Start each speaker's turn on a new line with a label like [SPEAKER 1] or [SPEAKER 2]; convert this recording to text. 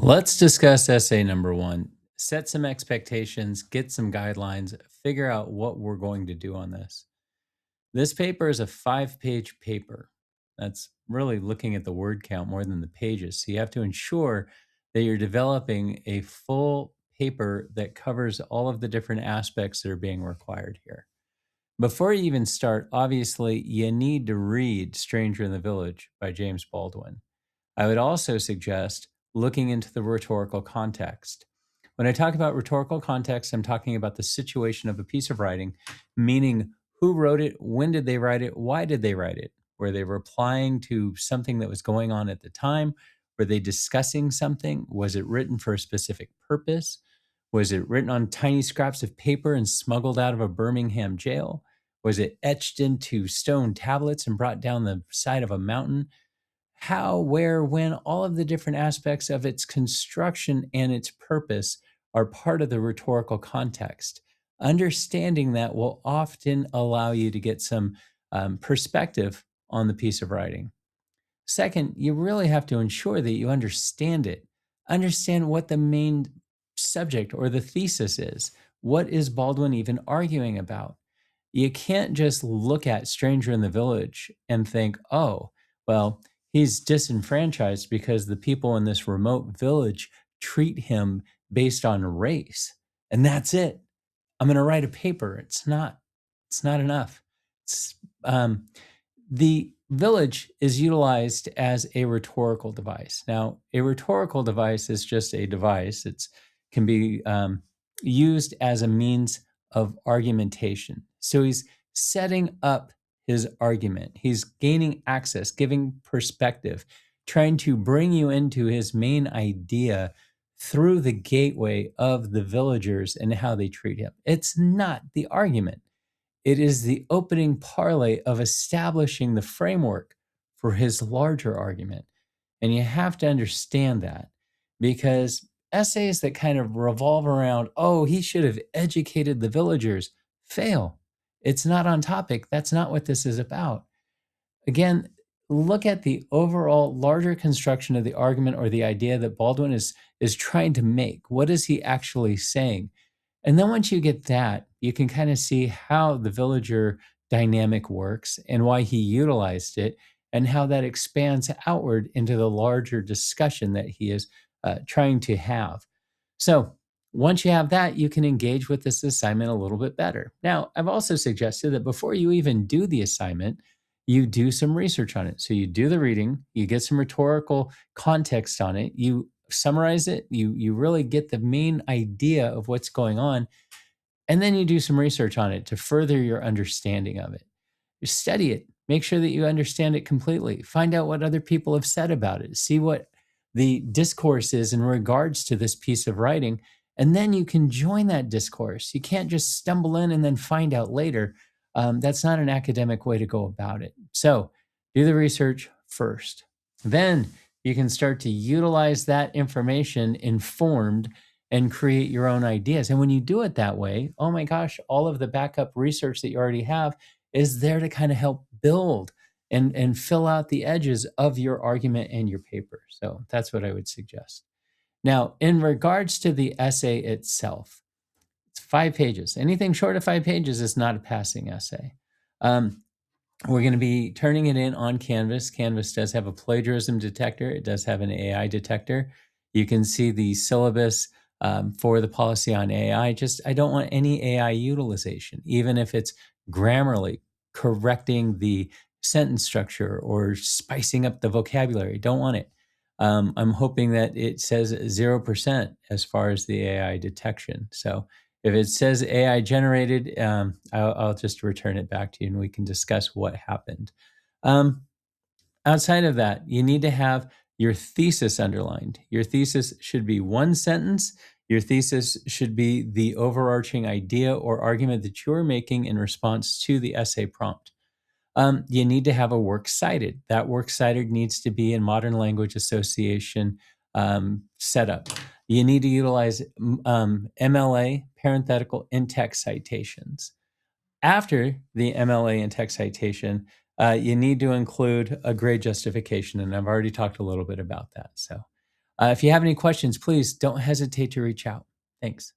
[SPEAKER 1] Let's discuss essay number one. Set some expectations, get some guidelines, figure out what we're going to do on this. This paper is a 5-page paper. That's really looking at the word count more than the pages. So you have to ensure that you're developing a full paper that covers all of the different aspects that are being required here. Before you even start, obviously, you need to read Stranger in the Village by James Baldwin. I would also suggest looking into the rhetorical context. When I talk about rhetorical context, I'm talking about the situation of a piece of writing, meaning who wrote it, when did they write it, why did they write it? Were they replying to something that was going on at the time? Were they discussing something? Was it written for a specific purpose? Was it written on tiny scraps of paper and smuggled out of a Birmingham jail? Was it etched into stone tablets and brought down the side of a mountain? How, where, when, all of the different aspects of its construction and its purpose are part of the rhetorical context. Understanding that will often allow you to get some perspective on the piece of writing. Second, you really have to ensure that you understand it. Understand what the main subject or the thesis is. What is Baldwin even arguing about? You can't just look at Stranger in the Village and think, oh, well, he's disenfranchised because the people in this remote village treat him based on race. And that's it. I'm going to write a paper. It's not enough. It's, um, the village is utilized as a rhetorical device. Now, a rhetorical device is just a device. It can be used as a means of argumentation. So he's setting up his argument. He's gaining access, giving perspective, trying to bring you into his main idea through the gateway of the villagers and how they treat him. It's not the argument. It is the opening parlay of establishing the framework for his larger argument. And you have to understand that because essays that kind of revolve around, oh, he should have educated the villagers, fail. It's not on topic. That's not what this is about. Again, look at the overall larger construction of the argument or the idea that Baldwin is trying to make. What is he actually saying? And then once you get that, you can kind of see how the villager dynamic works and why he utilized it and how that expands outward into the larger discussion that he is trying to have. So once you have that, you can engage with this assignment a little bit better. Now, I've also suggested that before you even do the assignment, you do some research on it. So you do the reading, you get some rhetorical context on it, you summarize it, you really get the main idea of what's going on, and then you do some research on it to further your understanding of it. You study it, make sure that you understand it completely, find out what other people have said about it, see what the discourse is in regards to this piece of writing, and then you can join that discourse. You can't just stumble in and then find out later. That's not an academic way to go about it. So do the research first. Then you can start to utilize that information informed and create your own ideas. And when you do it that way, oh my gosh, all of the backup research that you already have is there to kind of help build and fill out the edges of your argument and your paper. So that's what I would suggest. Now, in regards to the essay itself, it's 5 pages. Anything short of 5 pages is not a passing essay. We're going to be turning it in on Canvas. Canvas does have a plagiarism detector. It does have an AI detector. You can see the syllabus for the policy on AI. I don't want any AI utilization, even if it's Grammarly correcting the sentence structure or spicing up the vocabulary. Don't want it. I'm hoping that it says 0% as far as the AI detection. So if it says AI generated, I'll just return it back to you and we can discuss what happened. Um, Outside of that, you need to have your thesis underlined. Your thesis should be one sentence. Your thesis should be the overarching idea or argument that you're making in response to the essay prompt. You need to have a works cited. That works cited needs to be in Modern Language Association setup. You need to utilize MLA, parenthetical in-text citations. After the MLA in-text citation, you need to include a grade justification, and I've already talked a little bit about that. So If you have any questions, please don't hesitate to reach out. Thanks.